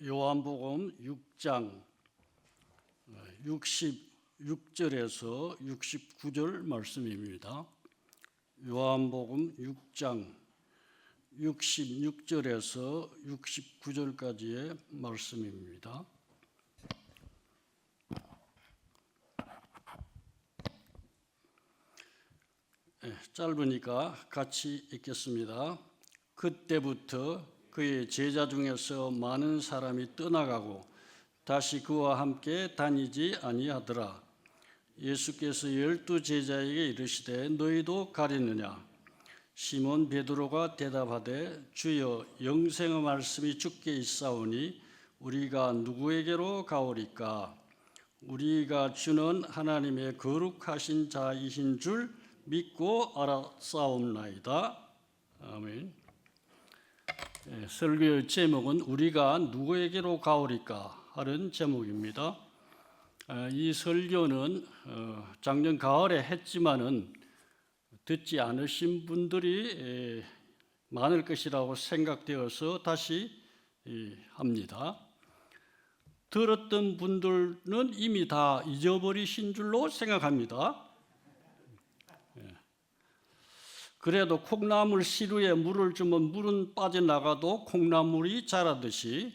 요한복음 6장 66절에서 69절 말씀입니다. 요한복음 6장 66절에서 69절까지의 말씀입니다. 짧으니까 같이 읽겠습니다. 그때부터 그의 제자 중에서 많은 사람이 떠나가고 다시 그와 함께 다니지 아니하더라. 예수께서 12 제자에게 이르시되 너희도 가리느냐? 시몬 베드로가 대답하되 주여 영생의 말씀이 주께 있사오니 우리가 누구에게로 가오리까? 우리가 주는 하나님의 거룩하신 자이신 줄 믿고 알았사옵나이다. 아멘. 설교의 제목은 우리가 누구에게로 가오리까 하는 제목입니다. 이 설교는 작년 가을에 했지만은 듣지 않으신 분들이 많을 것이라고 생각되어서 다시 합니다. 들었던 분들은 이미 다 잊어버리신 줄로 생각합니다. 그래도 콩나물 시루에 물을 주면 물은 빠져나가도 콩나물이 자라듯이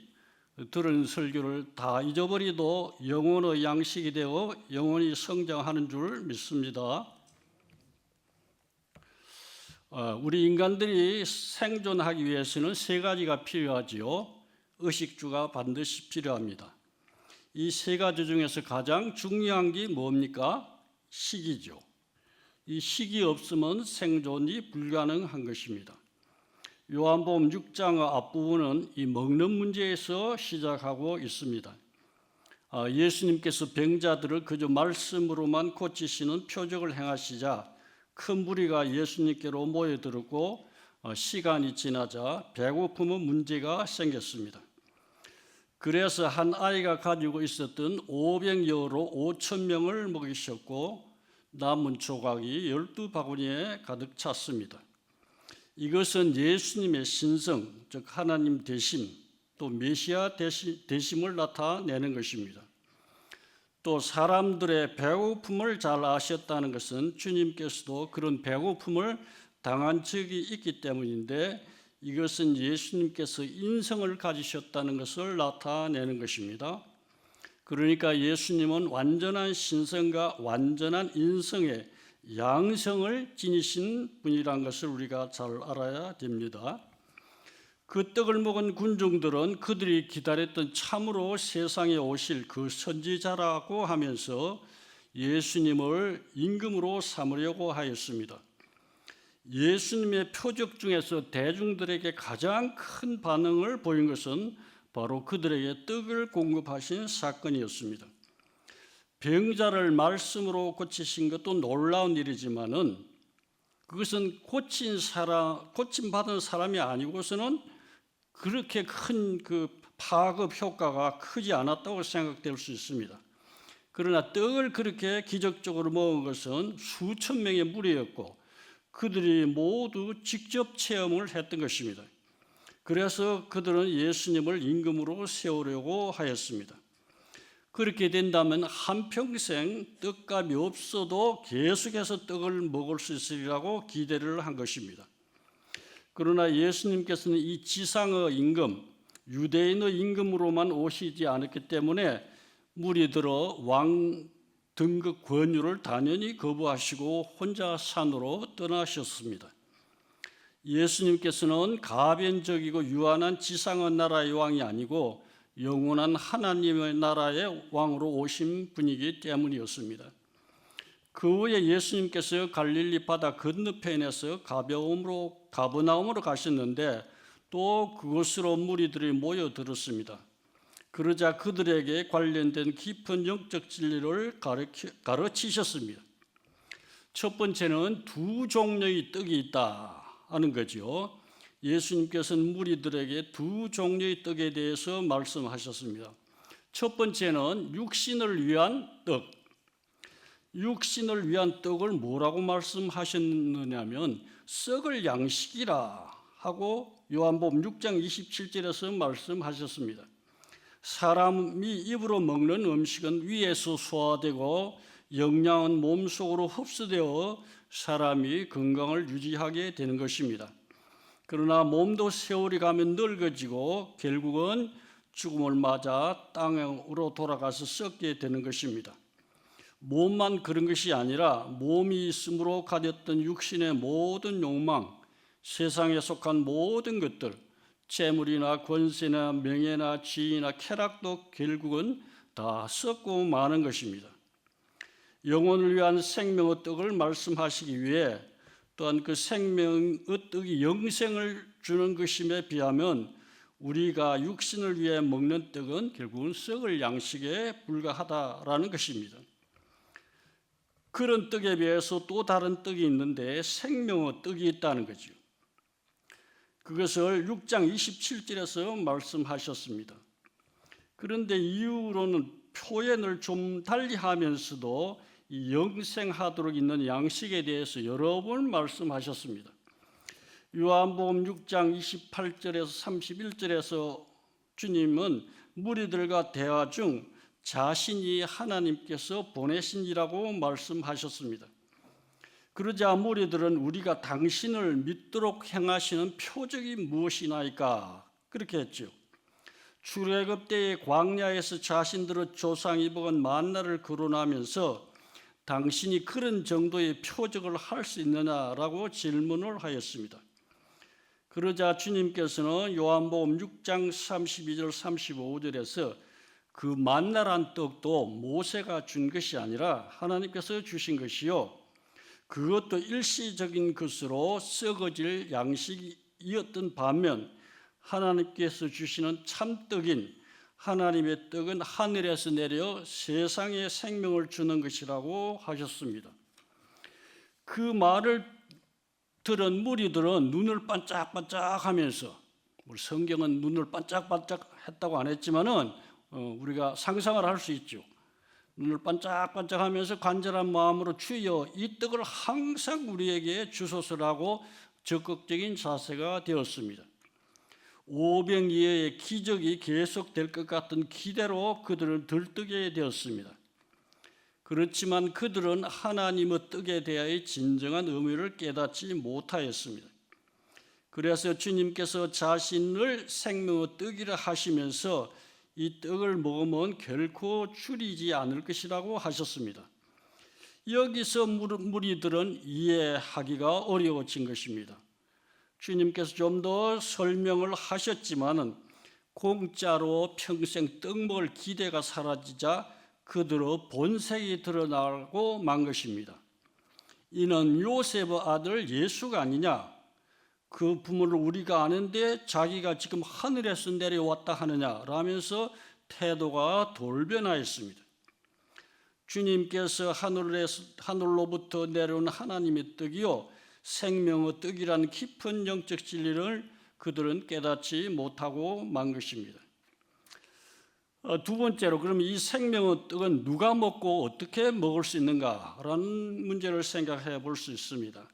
들은 설교를 다 잊어버리도 영혼의 양식이 되어 영혼이 성장하는 줄 믿습니다. 우리 인간들이 생존하기 위해서는 세 가지가 필요하지요. 의식주가 반드시 필요합니다. 이 세 가지 중에서 가장 중요한 게 뭡니까? 식이죠. 이 식이 없으면 생존이 불가능한 것입니다. 요한복음 6장 앞부분은 이 먹는 문제에서 시작하고 있습니다. 예수님께서 병자들을 그저 말씀으로만 고치시는 표적을 행하시자 큰 무리가 예수님께로 모여들었고 시간이 지나자 배고픔의 문제가 생겼습니다. 그래서 한 아이가 가지고 있었던 500여로 5,000명을 먹이셨고 남은 조각이 12바구니에 가득 찼습니다. 이것은 예수님의 신성, 즉 하나님 되심, 또 메시아 되심을 나타내는 것입니다. 또 사람들의 배고픔을 잘 아셨다는 것은 주님께서도 그런 배고픔을 당한 적이 있기 때문인데 이것은 예수님께서 인성을 가지셨다는 것을 나타내는 것입니다. 그러니까 예수님은 완전한 신성과 완전한 인성의 양성을 지니신 분이란 것을 우리가 잘 알아야 됩니다. 그 떡을 먹은 군중들은 그들이 기다렸던 참으로 세상에 오실 그 선지자라고 하면서 예수님을 임금으로 삼으려고 하였습니다. 예수님의 표적 중에서 대중들에게 가장 큰 반응을 보인 것은 바로 그들에게 떡을 공급하신 사건이었습니다. 병자를 말씀으로 고치신 것도 놀라운 일이지만은 그것은 고침받은 사람이 아니고서는 그렇게 큰 그 파급 효과가 크지 않았다고 생각될 수 있습니다. 그러나 떡을 그렇게 기적적으로 먹은 것은 수천 명의 무리였고 그들이 모두 직접 체험을 했던 것입니다. 그래서 그들은 예수님을 임금으로 세우려고 하였습니다. 그렇게 된다면 한평생 떡값이 없어도 계속해서 떡을 먹을 수 있으리라고 기대를 한 것입니다. 그러나 예수님께서는 이 지상의 임금, 유대인의 임금으로만 오시지 않았기 때문에 무리들어 왕 등급 권유를 당연히 거부하시고 혼자 산으로 떠나셨습니다. 예수님께서는 가변적이고 유한한 지상의 나라의 왕이 아니고 영원한 하나님의 나라의 왕으로 오신 분이기 때문이었습니다. 그 후에 예수님께서 갈릴리 바다 건너편에서 가버나움으로 가셨는데 또 그곳으로 무리들이 모여들었습니다. 그러자 그들에게 관련된 깊은 영적 진리를 가르치셨습니다. 첫 번째는 두 종류의 떡이 있다 하는 거죠. 예수님께서는 무리들에게 두 종류의 떡에 대해서 말씀하셨습니다. 첫 번째는 육신을 위한 떡. 육신을 위한 떡을 뭐라고 말씀하셨느냐면 썩을 양식이라 하고 요한복음 6장 27절에서 말씀하셨습니다. 사람이 입으로 먹는 음식은 위에서 소화되고 영양은 몸속으로 흡수되어 사람이 건강을 유지하게 되는 것입니다. 그러나 몸도 세월이 가면 늙어지고 결국은 죽음을 맞아 땅으로 돌아가서 썩게 되는 것입니다. 몸만 그런 것이 아니라 몸이 있음으로 가졌던 육신의 모든 욕망, 세상에 속한 모든 것들, 재물이나 권세나 명예나 지위나 쾌락도 결국은 다 썩고 마는 것입니다. 영혼을 위한 생명의 떡을 말씀하시기 위해 또한 그 생명의 떡이 영생을 주는 것임에 비하면 우리가 육신을 위해 먹는 떡은 결국은 썩을 양식에 불과하다라는 것입니다. 그런 떡에 비해서 또 다른 떡이 있는데 생명의 떡이 있다는 거죠. 그것을 6장 27절에서 말씀하셨습니다. 그런데 이후로는 표현을 좀 달리하면서도 이 영생하도록 있는 양식에 대해서 여러 번 말씀하셨습니다. 요한복음 6장 28절에서 31절에서 주님은 무리들과 대화 중 자신이 하나님께서 보내신이라고 말씀하셨습니다. 그러자 무리들은 우리가 당신을 믿도록 행하시는 표적이 무엇이나이까 그렇게 했죠. 출애굽 때의 광야에서 자신들의 조상이 먹은 만나를 거론하면서 당신이 그런 정도의 표적을 할 수 있느냐라고 질문을 하였습니다. 그러자 주님께서는 요한복음 6장 32절 35절에서 그 만나란 떡도 모세가 준 것이 아니라 하나님께서 주신 것이요 그것도 일시적인 것으로 썩어질 양식이었던 반면 하나님께서 주시는 참떡인 하나님의 떡은 하늘에서 내려 세상에 생명을 주는 것이라고 하셨습니다. 그 말을 들은 무리들은 눈을 반짝반짝하면서 성경은 눈을 반짝반짝했다고 안 했지만은 우리가 상상을 할 수 있죠. 눈을 반짝반짝하면서 간절한 마음으로 주여 이 떡을 항상 우리에게 주소서라고 적극적인 자세가 되었습니다. 오병이어의 기적이 계속될 것 같은 기대로 그들을 들뜨게 되었습니다. 그렇지만 그들은 하나님의 떡에 대하여 진정한 의미를 깨닫지 못하였습니다. 그래서 주님께서 자신을 생명의 떡이라 하시면서 이 떡을 먹으면 결코 줄이지 않을 것이라고 하셨습니다. 여기서 무리들은 이해하기가 어려워진 것입니다. 주님께서 좀 더 설명을 하셨지만은 공짜로 평생 떡 먹을 기대가 사라지자 그들의 본색이 드러나고 만 것입니다. 이는 요셉의 아들 예수가 아니냐? 그 부모를 우리가 아는데 자기가 지금 하늘에서 내려왔다 하느냐? 라면서 태도가 돌변하였습니다. 주님께서 하늘로부터 내려온 하나님의 떡이요 생명의 떡이라는 깊은 영적 진리를 그들은 깨닫지 못하고 만 것입니다. 두 번째로 그럼 이 생명의 떡은 누가 먹고 어떻게 먹을 수 있는가라는 문제를 생각해 볼 수 있습니다.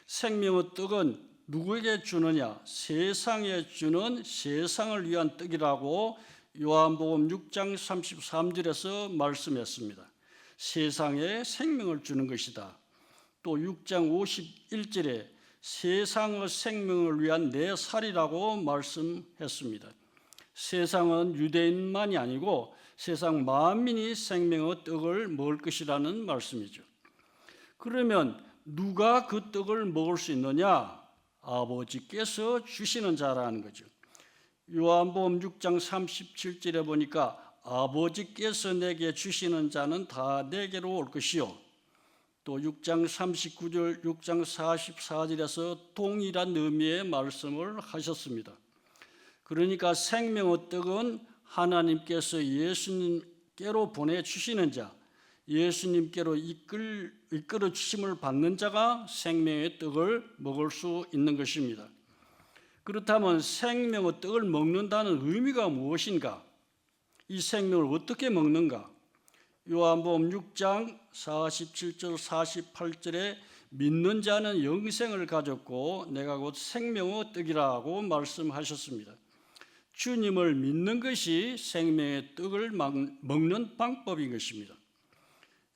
생명의 떡은 누구에게 주느냐? 세상에 주는 세상을 위한 떡이라고 요한복음 6장 33절에서 말씀했습니다. 세상에 생명을 주는 것이다. 또 6장 51절에 세상의 생명을 위한 내 살이라고 말씀했습니다. 세상은 유대인만이 아니고 세상 만민이 생명의 떡을 먹을 것이라는 말씀이죠. 그러면 누가 그 떡을 먹을 수 있느냐? 아버지께서 주시는 자라는 거죠. 요한복음 6장 37절에 보니까 아버지께서 내게 주시는 자는 다 내게로 올 것이요. 또 6장 39절, 6장 44절에서 동일한 의미의 말씀을 하셨습니다. 그러니까 생명의 떡은 하나님께서 예수님께로 보내주시는 자, 예수님께로 이끌어 주심을 받는 자가 생명의 떡을 먹을 수 있는 것입니다. 그렇다면 생명의 떡을 먹는다는 의미가 무엇인가? 이 생명을 어떻게 먹는가? 요한복음 6장 47절 48절에 믿는 자는 영생을 가졌고 내가 곧 생명의 떡이라고 말씀하셨습니다. 주님을 믿는 것이 생명의 떡을 먹는 방법인 것입니다.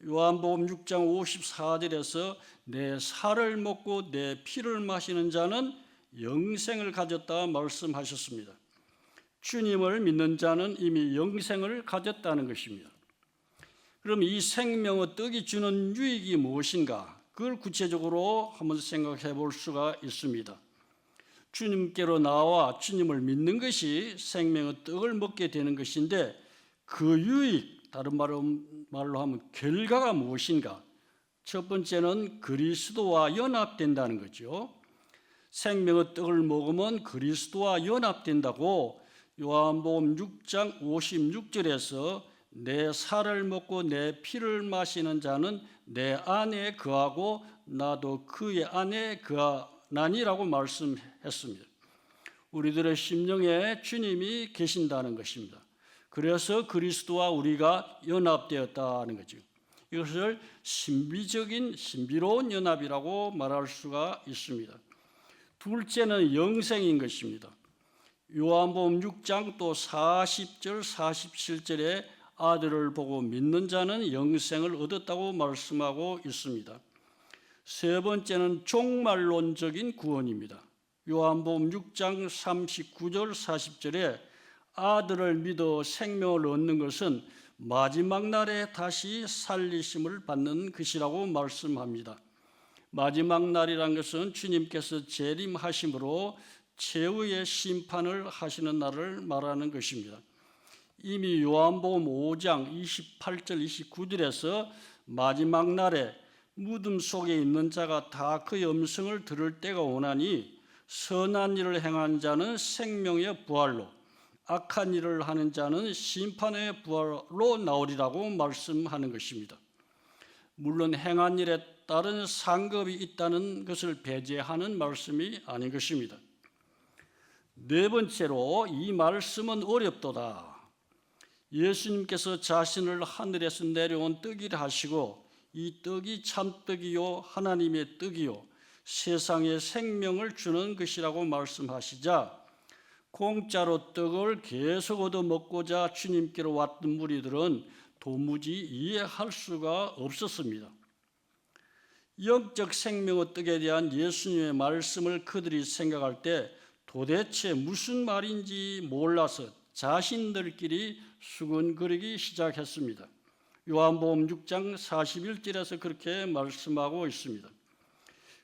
요한복음 6장 54절에서 내 살을 먹고 내 피를 마시는 자는 영생을 가졌다 말씀하셨습니다. 주님을 믿는 자는 이미 영생을 가졌다는 것입니다. 그럼 이 생명의 떡이 주는 유익이 무엇인가? 그걸 구체적으로 한번 생각해 볼 수가 있습니다. 주님께로 나와 주님을 믿는 것이 생명의 떡을 먹게 되는 것인데 그 유익, 다른 말로 하면 결과가 무엇인가? 첫 번째는 그리스도와 연합된다는 거죠. 생명의 떡을 먹으면 그리스도와 연합된다고 요한복음 6장 56절에서 내 살을 먹고 내 피를 마시는 자는 내 안에 거하고 나도 그의 안에 거하나니라고 말씀했습니다. 우리들의 심령에 주님이 계신다는 것입니다. 그래서 그리스도와 우리가 연합되었다는 거죠. 이것을 신비로운 연합이라고 말할 수가 있습니다. 둘째는 영생인 것입니다. 요한복음 6장 또 40절 47절에 아들을 보고 믿는 자는 영생을 얻었다고 말씀하고 있습니다. 세 번째는 종말론적인 구원입니다. 요한복음 6장 39절 40절에 아들을 믿어 생명을 얻는 것은 마지막 날에 다시 살리심을 받는 것이라고 말씀합니다. 마지막 날이란 것은 주님께서 재림하심으로 최후의 심판을 하시는 날을 말하는 것입니다. 이미 요한복음 5장 28절 29절에서 마지막 날에 무덤 속에 있는 자가 다 그의 음성을 들을 때가 오나니 선한 일을 행한 자는 생명의 부활로 악한 일을 하는 자는 심판의 부활로 나오리라고 말씀하는 것입니다. 물론 행한 일에 따른 상급이 있다는 것을 배제하는 말씀이 아닌 것입니다. 네 번째로 이 말씀은 어렵도다. 예수님께서 자신을 하늘에서 내려온 떡이라 하시고 이 떡이 참떡이요 하나님의 떡이요 세상에 생명을 주는 것이라고 말씀하시자 공짜로 떡을 계속 얻어먹고자 주님께로 왔던 무리들은 도무지 이해할 수가 없었습니다. 영적 생명의 떡에 대한 예수님의 말씀을 그들이 생각할 때 도대체 무슨 말인지 몰라서 자신들끼리 수근거리기 시작했습니다. 요한복음 6장 41절에서 그렇게 말씀하고 있습니다.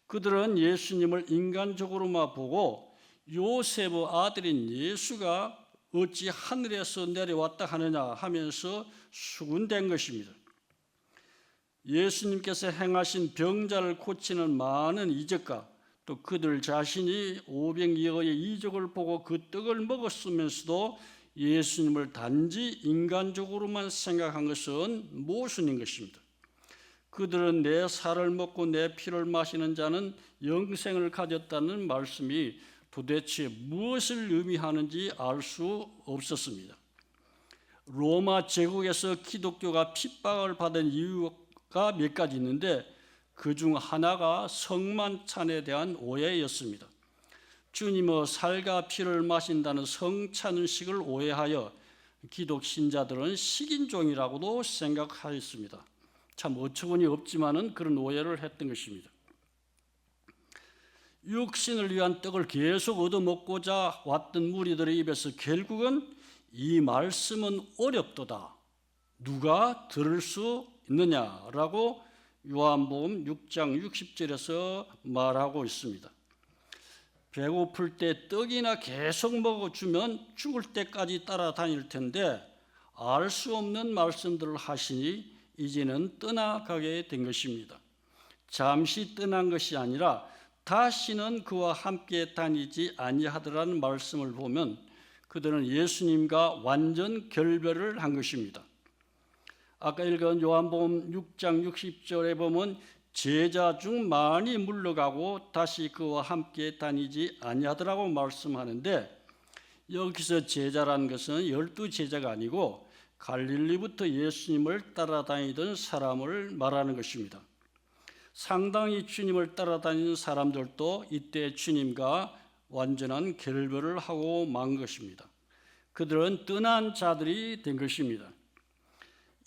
그들은 예수님을 인간적으로만 보고 요셉의 아들인 예수가 어찌 하늘에서 내려왔다 하느냐 하면서 수군된 것입니다. 예수님께서 행하신 병자를 고치는 많은 이적과 또 그들 자신이 500여의 이적을 보고 그 떡을 먹었으면서도 예수님을 단지 인간적으로만 생각한 것은 모순인 것입니다. 그들은 내 살을 먹고 내 피를 마시는 자는 영생을 가졌다는 말씀이 도대체 무엇을 의미하는지 알 수 없었습니다. 로마 제국에서 기독교가 핍박을 받은 이유가 몇 가지 있는데 그중 하나가 성만찬에 대한 오해였습니다. 주님의 살과 피를 마신다는 성찬식을 오해하여 기독 신자들은 식인종이라고도 생각하였습니다. 참 어처구니 없지만은 그런 오해를 했던 것입니다. 육신을 위한 떡을 계속 얻어먹고자 왔던 무리들의 입에서 결국은 이 말씀은 어렵도다. 누가 들을 수 있느냐라고 요한복음 6장 60절에서 말하고 있습니다. 배고플 때 떡이나 계속 먹어주면 죽을 때까지 따라다닐 텐데 알 수 없는 말씀들을 하시니 이제는 떠나가게 된 것입니다. 잠시 떠난 것이 아니라 다시는 그와 함께 다니지 아니하더라는 말씀을 보면 그들은 예수님과 완전 결별을 한 것입니다. 아까 읽은 요한복음 6장 60절에 보면 제자 중 많이 물러가고 다시 그와 함께 다니지 아니하더라고 말씀하는데 여기서 제자라는 것은 12제자가 아니고 갈릴리부터 예수님을 따라다니던 사람을 말하는 것입니다. 상당히 주님을 따라다니는 사람들도 이때 주님과 완전한 결별을 하고 만 것입니다. 그들은 떠난 자들이 된 것입니다.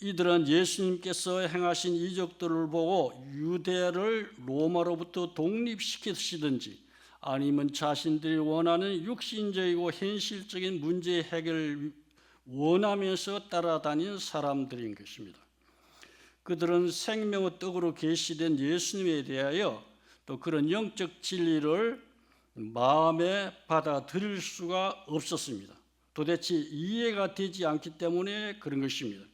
이들은 예수님께서 행하신 이적들을 보고 유대를 로마로부터 독립시키시든지 아니면 자신들이 원하는 육신적이고 현실적인 문제 해결을 원하면서 따라다닌 사람들인 것입니다. 그들은 생명의 떡으로 계시된 예수님에 대하여 또 그런 영적 진리를 마음에 받아들일 수가 없었습니다. 도대체 이해가 되지 않기 때문에 그런 것입니다.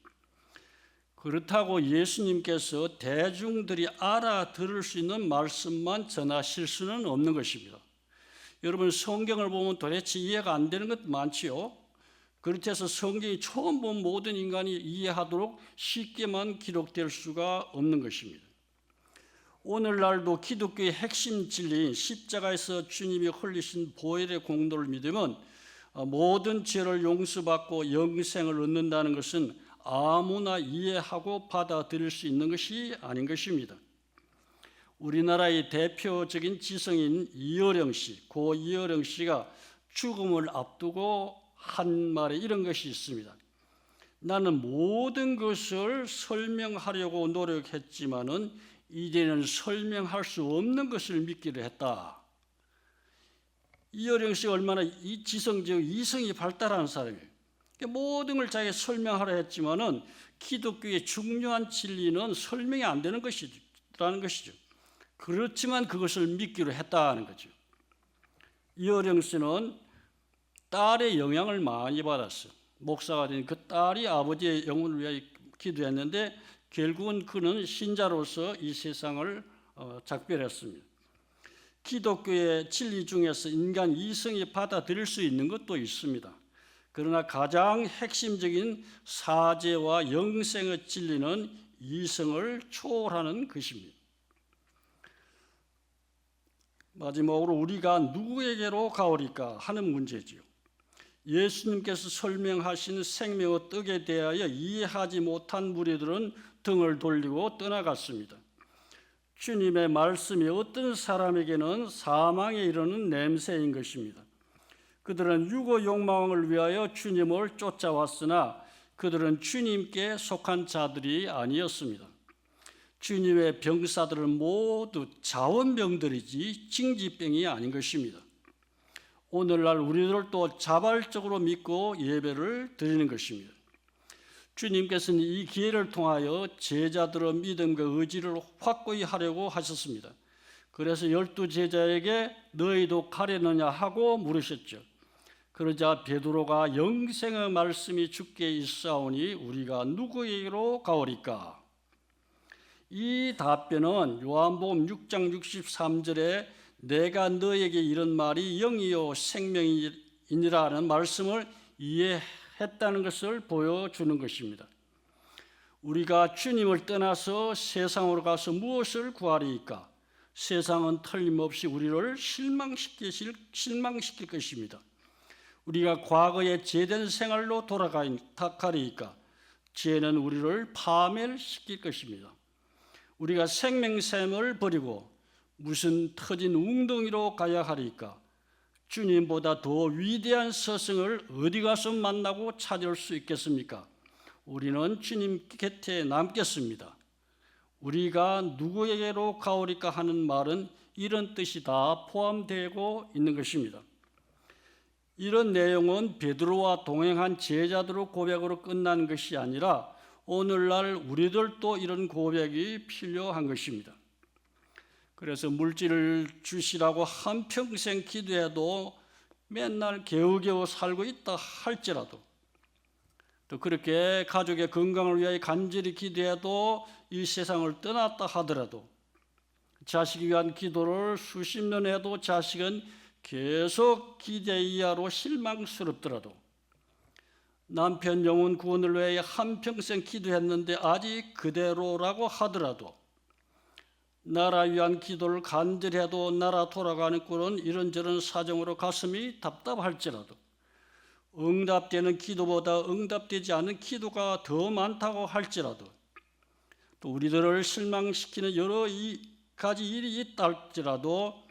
그렇다고 예수님께서 대중들이 알아들을 수 있는 말씀만 전하실 수는 없는 것입니다. 여러분, 성경을 보면 도대체 이해가 안 되는 것 많지요. 그렇게 해서 성경이 처음 본 모든 인간이 이해하도록 쉽게만 기록될 수가 없는 것입니다. 오늘날도 기독교의 핵심 진리인 십자가에서 주님이 흘리신 보혈의 공로를 믿으면 모든 죄를 용서받고 영생을 얻는다는 것은 아무나 이해하고 받아들일 수 있는 것이 아닌 것입니다. 우리나라의 대표적인 지성인 이어령 씨, 고 이어령 씨가 죽음을 앞두고 한 말에 이런 것이 있습니다. 나는 모든 것을 설명하려고 노력했지만은 이제는 설명할 수 없는 것을 믿기로 했다. 이어령 씨가 얼마나 지성적 이성이 발달한 사람이에요. 모든 걸 자기가 설명하려 했지만은 기독교의 중요한 진리는 설명이 안 되는 것이라는 것이죠. 그렇지만 그것을 믿기로 했다는 거죠. 이어령 씨는 딸의 영향을 많이 받았어요. 목사가 된 그 딸이 아버지의 영혼을 위하여 기도했는데 결국은 그는 신자로서 이 세상을 작별했습니다. 기독교의 진리 중에서 인간 이성이 받아들일 수 있는 것도 있습니다. 그러나 가장 핵심적인 사죄와 영생의 진리는 이성을 초월하는 것입니다. 마지막으로 우리가 누구에게로 가오리까 하는 문제지요. 예수님께서 설명하신 생명의 떡에 대하여 이해하지 못한 무리들은 등을 돌리고 떠나갔습니다. 주님의 말씀이 어떤 사람에게는 사망에 이르는 냄새인 것입니다. 그들은 육의 욕망을 위하여 주님을 쫓아왔으나 그들은 주님께 속한 자들이 아니었습니다. 주님의 병사들은 모두 자원병들이지 징지병이 아닌 것입니다. 오늘날 우리들도 자발적으로 믿고 예배를 드리는 것입니다. 주님께서는 이 기회를 통하여 제자들의 믿음과 의지를 확고히 하려고 하셨습니다. 그래서 12제자에게 너희도 가려느냐 하고 물으셨죠. 그러자 베드로가 영생의 말씀이 주께 있사오니 우리가 누구에게로 가오리까? 이 답변은 요한복음 6장 63절에 내가 너에게 이런 말이 영이요 생명이니라는 말씀을 이해했다는 것을 보여주는 것입니다. 우리가 주님을 떠나서 세상으로 가서 무엇을 구하리까? 세상은 틀림없이 우리를 실망시킬 것입니다. 우리가 과거의 죄된 생활로 돌아가리까? 죄는 우리를 파멸시킬 것입니다. 우리가 생명샘을 버리고 무슨 터진 웅덩이로 가야 하리까? 주님보다 더 위대한 스승을 어디 가서 만나고 찾을 수 있겠습니까? 우리는 주님 곁에 남겠습니다. 우리가 누구에게로 가오리까 하는 말은 이런 뜻이 다 포함되고 있는 것입니다. 이런 내용은 베드로와 동행한 제자들의 고백으로 끝난 것이 아니라 오늘날 우리들도 이런 고백이 필요한 것입니다. 그래서 물질을 주시라고 한평생 기도해도 맨날 겨우겨우 살고 있다 할지라도 또 그렇게 가족의 건강을 위하여 간절히 기도해도 이 세상을 떠났다 하더라도 자식 위한 기도를 수십 년 해도 자식은 계속 기대 이하로 실망스럽더라도 남편 영혼 구원을 위해 한평생 기도했는데 아직 그대로라고 하더라도 나라 위한 기도를 간절히 해도 나라 돌아가는 꼴은 이런저런 사정으로 가슴이 답답할지라도 응답되는 기도보다 응답되지 않는 기도가 더 많다고 할지라도 또 우리들을 실망시키는 여러 가지 일이 있다 할지라도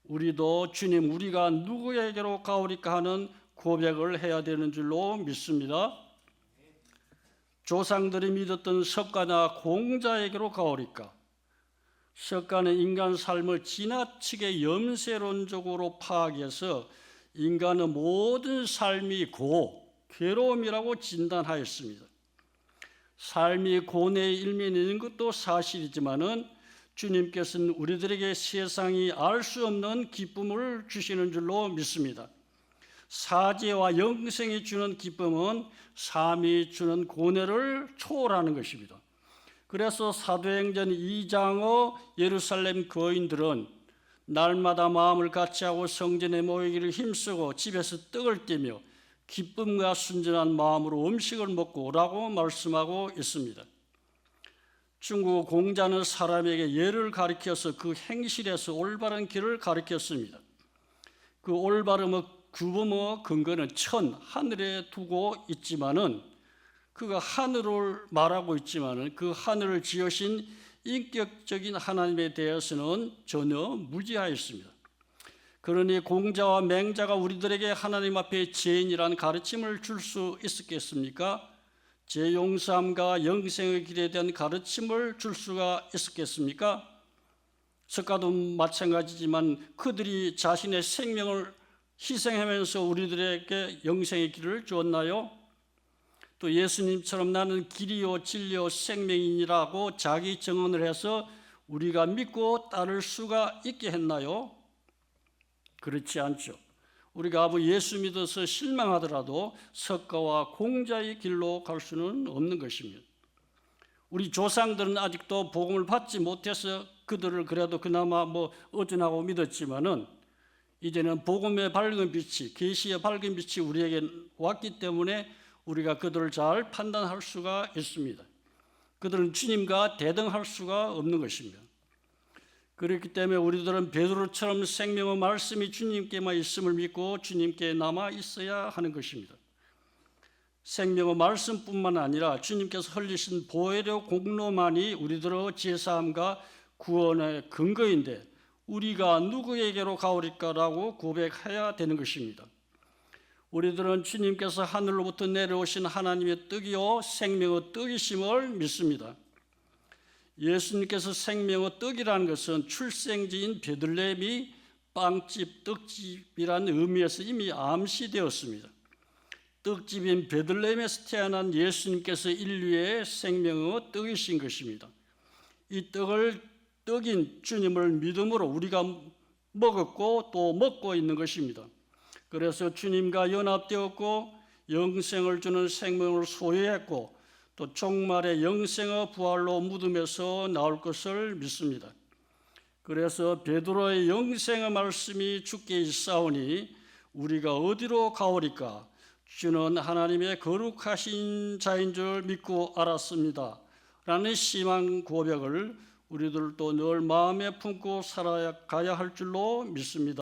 우리도 주님 우리가 누구에게로 가오리까 하는 고백을 해야 되는 줄로 믿습니다. 조상들이 믿었던 석가나 공자에게로 가오리까? 석가는 인간 삶을 지나치게 염세론적으로 파악해서 인간의 모든 삶이 괴로움이라고 진단하였습니다. 삶이 고뇌의 일면인 것도 사실이지만은 주님께서는 우리들에게 세상이 알 수 없는 기쁨을 주시는 줄로 믿습니다. 사제와 영생이 주는 기쁨은 삶이 주는 고뇌를 초월하는 것입니다. 그래서 사도행전 2장의 예루살렘 거인들은 날마다 마음을 같이하고 성전에 모이기를 힘쓰고 집에서 떡을 떼며 기쁨과 순전한 마음으로 음식을 먹고 오라고 말씀하고 있습니다. 중국 공자는 사람에게 예를 가리켜서 그 행실에서 올바른 길을 가리켰습니다. 그 올바름의 규범의 근거는 하늘에 두고 있지만은 그가 하늘을 말하고 있지만은 그 하늘을 지으신 인격적인 하나님에 대해서는 전혀 무지하였습니다. 그러니 공자와 맹자가 우리들에게 하나님 앞에 죄인이란 가르침을 줄 수 있었겠습니까? 죄 용서함과 영생의 길에 대한 가르침을 줄 수가 있었겠습니까? 석가도 마찬가지지만 그들이 자신의 생명을 희생하면서 우리들에게 영생의 길을 주었나요? 또 예수님처럼 나는 길이요 진리요 생명이라고 자기 증언을 해서 우리가 믿고 따를 수가 있게 했나요? 그렇지 않죠. 우리가 아버 예수 믿어서 실망하더라도 석가와 공자의 길로 갈 수는 없는 것입니다. 우리 조상들은 아직도 복음을 받지 못해서 그들을 그래도 그나마 어준하고 믿었지만은 이제는 복음의 밝은 빛이, 계시의 밝은 빛이 우리에게 왔기 때문에 우리가 그들을 잘 판단할 수가 있습니다. 그들은 주님과 대등할 수가 없는 것입니다. 그렇기 때문에 우리들은 베드로처럼 생명의 말씀이 주님께만 있음을 믿고 주님께 남아 있어야 하는 것입니다. 생명의 말씀뿐만 아니라 주님께서 흘리신 보혈의 공로만이 우리들의 제사함과 구원의 근거인데 우리가 누구에게로 가오리까라고 고백해야 되는 것입니다. 우리들은 주님께서 하늘로부터 내려오신 하나님의 떡이요 생명의 떡이심을 믿습니다. 예수님께서 생명의 떡이라는 것은 출생지인 베들레헴이 빵집, 떡집이라는 의미에서 이미 암시되었습니다. 떡집인 베들레헴에서 태어난 예수님께서 인류의 생명의 떡이신 것입니다. 이 떡인 주님을 믿음으로 우리가 먹었고 또 먹고 있는 것입니다. 그래서 주님과 연합되었고 영생을 주는 생명을 소유했고 또 종말의 영생의 부활로 무덤에서 나올 것을 믿습니다. 그래서 베드로의 영생의 말씀이 주께 있사오니 우리가 어디로 가오리까? 주는 하나님의 거룩하신 자인 줄 믿고 알았습니다. 라는 희망 고백을 우리들도 늘 마음에 품고 살아가야 할 줄로 믿습니다.